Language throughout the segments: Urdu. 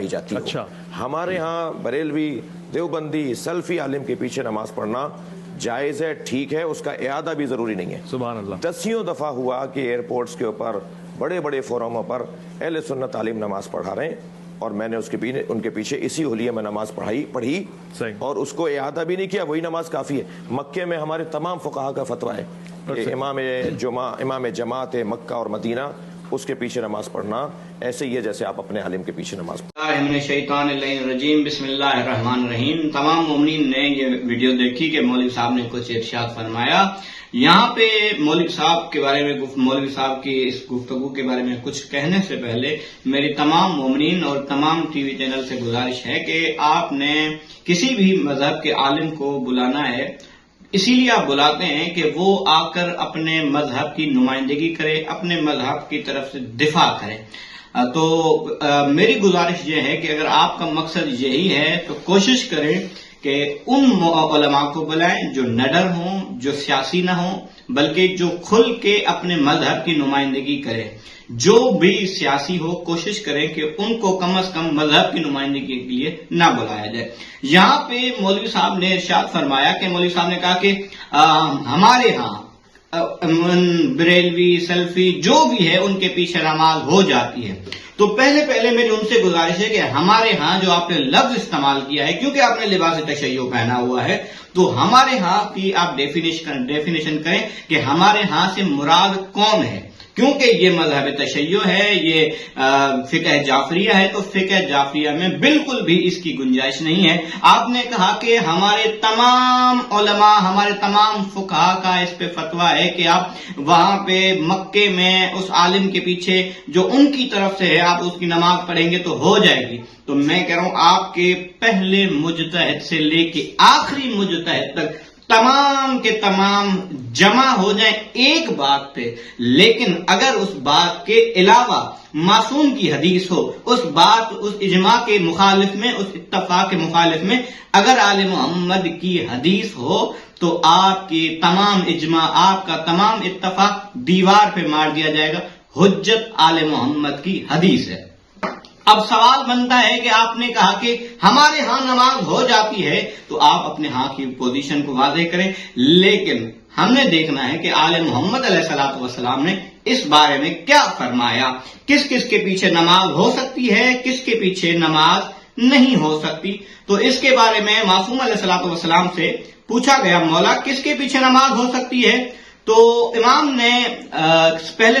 جاتی ہے. اچھا. ہمارے ہاں بریلوی دیوبندی سلفی عالم کے پیچھے نماز پڑھنا جائز ہے، ٹھیک ہے، اس کا اعادہ بھی ضروری نہیں ہے. سبحان اللہ. دسیوں دفعہ ہوا کہ ایئرپورٹس کے اوپر بڑے بڑے فورموں پر اہل سنت عالم نماز پڑھا رہے ہیں اور میں نے ان کے پیچھے اسی حلیے میں نماز پڑھی اور اس کو اعادہ بھی نہیں کیا، وہی نماز کافی ہے. مکے میں ہمارے تمام فقہا کا فتویٰ ہے کہ امام جماعت مکہ اور مدینہ اس کے پیچھے نماز پڑھنا ایسے ہی ہے جیسے آپ اپنے عالم کے پیچھے نماز پڑھنا. شیطان الرجیم بسم اللہ الرحمن الرحیم. تمام مومنین نے یہ ویڈیو دیکھی کہ مولوی صاحب نے کچھ ارشاد فرمایا. یہاں پہ مولوی صاحب کے بارے میں مولوی صاحب کی اس گفتگو کے بارے میں کچھ کہنے سے پہلے میری تمام مومنین اور تمام ٹی وی چینل سے گزارش ہے کہ آپ نے کسی بھی مذہب کے عالم کو بلانا ہے، اسی لیے آپ بلاتے ہیں کہ وہ آ کر اپنے مذہب کی نمائندگی کرے، اپنے مذہب کی طرف سے دفاع کرے. تو میری گزارش یہ ہے کہ اگر آپ کا مقصد یہی ہے تو کوشش کریں کہ ان علماء کو بلائیں جو نڈر ہوں، جو سیاسی نہ ہوں، بلکہ جو کھل کے اپنے مذہب کی نمائندگی کرے. جو بھی سیاسی ہو کوشش کریں کہ ان کو کم از کم مذہب کی نمائندگی کے لیے نہ بلایا جائے. یہاں پہ مولوی صاحب نے ارشاد فرمایا کہ مولوی صاحب نے کہا کہ ہمارے ہاں بریلوی سلفی جو بھی ہے ان کے پیچھے نماز ہو جاتی ہے. تو پہلے میری ان سے گزارش ہے کہ ہمارے ہاں جو آپ نے لفظ استعمال کیا ہے، کیونکہ آپ نے لباس تشیع پہنا ہوا ہے، تو ہمارے ہاں کی آپ ڈیفینیشن کریں کہ ہمارے ہاں سے مراد کون ہے. کیونکہ یہ مذہب تشیع ہے، یہ فقہ جعفریہ ہے، تو فقہ جعفریہ میں بالکل بھی اس کی گنجائش نہیں ہے. آپ نے کہا کہ ہمارے تمام علماء، ہمارے تمام فقہا کا اس پہ فتویٰ ہے کہ آپ وہاں پہ مکے میں اس عالم کے پیچھے جو ان کی طرف سے ہے آپ اس کی نماز پڑھیں گے تو ہو جائے گی. تو میں کہہ رہا ہوں آپ کے پہلے مجتہد سے لے کے آخری مجتہد تک تمام کے تمام جمع ہو جائیں ایک بات پہ، لیکن اگر اس بات کے علاوہ معصوم کی حدیث ہو، اس اجماع کے مخالف میں، اس اتفاق کے مخالف میں اگر آل محمد کی حدیث ہو تو آپ کی تمام اجماع، آپ کا تمام اتفاق دیوار پہ مار دیا جائے گا. حجت آل محمد کی حدیث ہے. اب سوال بنتا ہے کہ آپ نے کہا کہ ہمارے ہاں نماز ہو جاتی ہے، تو آپ اپنے ہاں کی پوزیشن کو واضح کریں. لیکن ہم نے دیکھنا ہے کہ آل محمد علیہ الصلوۃ والسلام نے اس بارے میں کیا فرمایا، کس کس کے پیچھے نماز ہو سکتی ہے، کس کے پیچھے نماز نہیں ہو سکتی. تو اس کے بارے میں معصوم علیہ الصلوۃ والسلام سے پوچھا گیا، مولا کس کے پیچھے نماز ہو سکتی ہے؟ تو امام نے پہلے،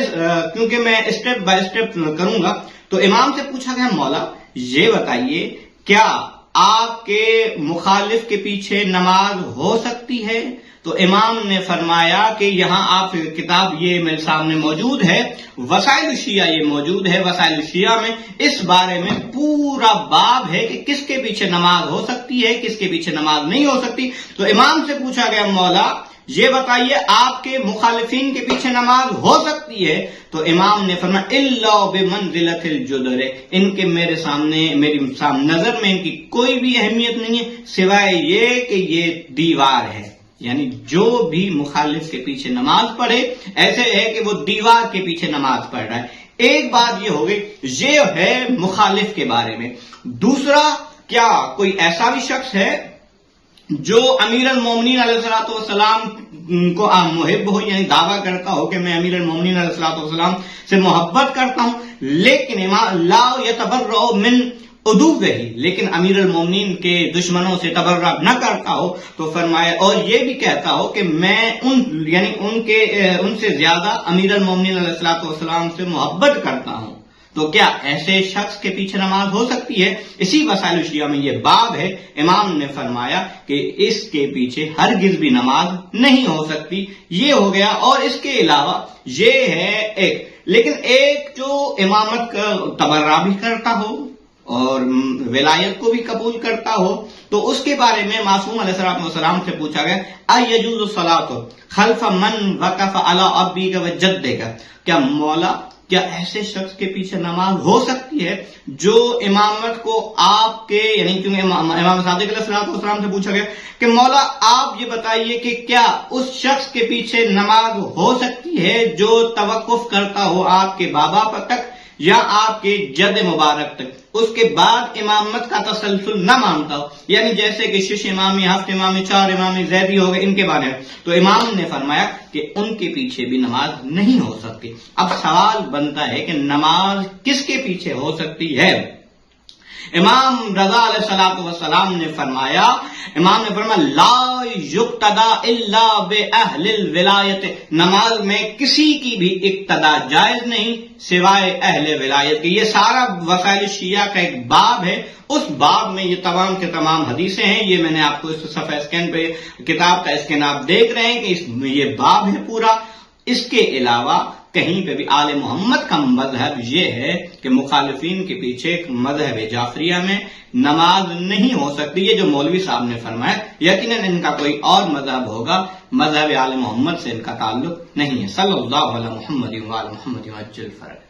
کیونکہ میں اسٹیپ بائی اسٹیپ کروں گا، تو امام سے پوچھا گیا، مولا یہ بتائیے کیا آپ کے مخالف کے پیچھے نماز ہو سکتی ہے؟ تو امام نے فرمایا کہ یہاں آپ کتاب یہ میرے سامنے موجود ہے، وسائل الشیعہ یہ موجود ہے. وسائل الشیعہ میں اس بارے میں پورا باب ہے کہ کس کے پیچھے نماز ہو سکتی ہے، کس کے پیچھے نماز نہیں ہو سکتی. تو امام سے پوچھا گیا، مولا یہ بتائیے آپ کے مخالفین کے پیچھے نماز ہو سکتی ہے؟ تو امام نے فرمایا الا بمنزلۃ الجدر، ان کے میرے سامنے، میری نظر میں ان کی کوئی بھی اہمیت نہیں ہے سوائے یہ کہ یہ دیوار ہے. یعنی جو بھی مخالف کے پیچھے نماز پڑھے ایسے ہے کہ وہ دیوار کے پیچھے نماز پڑھ رہا ہے. ایک بات یہ ہوگی، یہ ہے مخالف کے بارے میں. دوسرا، کیا کوئی ایسا بھی شخص ہے جو امیر المومنین علیہ الصلوۃ والسلام کو محب ہو، یعنی دعویٰ کرتا ہو کہ میں امیر المومنین علیہ الصلوۃ والسلام سے محبت کرتا ہوں، لیکن لا یتبرأ من عدوہ، لیکن امیر المومنین کے دشمنوں سے تبرع نہ کرتا ہو؟ تو فرمایا، اور یہ بھی کہتا ہو کہ میں ان سے زیادہ امیر المومنین علیہ الصلوۃ والسلام سے محبت کرتا ہوں. تو کیا ایسے شخص کے پیچھے نماز ہو سکتی ہے؟ اسی وسائل الشیعہ میں یہ باب ہے. امام نے فرمایا کہ اس کے پیچھے ہرگز بھی نماز نہیں ہو سکتی. یہ ہو گیا. اور اس کے علاوہ یہ ہے لیکن ایک جو امامت کا تبرع بھی کرتا ہو اور ولایت کو بھی قبول کرتا ہو، تو اس کے بارے میں معصوم علیہ السلام سے پوچھا گیا، ایجوز الصلاۃ خلف من وقف علی ابیک وجدک، کیا مولا کیا ایسے شخص کے پیچھے نماز ہو سکتی ہے جو امامت کو آپ کے، یعنی کیونکہ امام صادق علیہ السلام سے پوچھا گیا کہ مولا آپ یہ بتائیے کہ کیا اس شخص کے پیچھے نماز ہو سکتی ہے جو توقف کرتا ہو آپ کے بابا پر تک، یا آپ کے جد مبارک تک اس کے بعد امامت کا تسلسل نہ مانتا ہو، یعنی جیسے کہ 6 امامی، 7 امامی، 4 امامی زیدی ہو گئے، ان کے بارے میں، تو امام نے فرمایا کہ ان کے پیچھے بھی نماز نہیں ہو سکتی۔ اب سوال بنتا ہے کہ نماز کس کے پیچھے ہو سکتی ہے؟ امام رضا علیہ الصلوۃ والسلام نے فرمایا لا یقتدا الا باہل الولایت، نماز میں کسی کی بھی اقتدا جائز نہیں سوائے اہل ولایت کے۔ یہ سارا وسائل شیعہ کا ایک باب ہے، اس باب میں یہ تمام کے تمام حدیثیں ہیں، یہ میں نے آپ کو اس صفحہ اسکین پہ کتاب کا اسکین آپ دیکھ رہے ہیں کہ یہ باب ہے پورا۔ اس کے علاوہ کہیں پہ بھی آل محمد کا مذہب یہ ہے کہ مخالفین کے پیچھے ایک مذہب جعفریہ میں نماز نہیں ہو سکتی، یہ جو مولوی صاحب نے فرمایا، یقیناً ان کا کوئی اور مذہب ہوگا، مذہب آل محمد سے ان کا تعلق نہیں ہے۔ صلی اللہ علیہ محمد و آل محمد وعجل فرج۔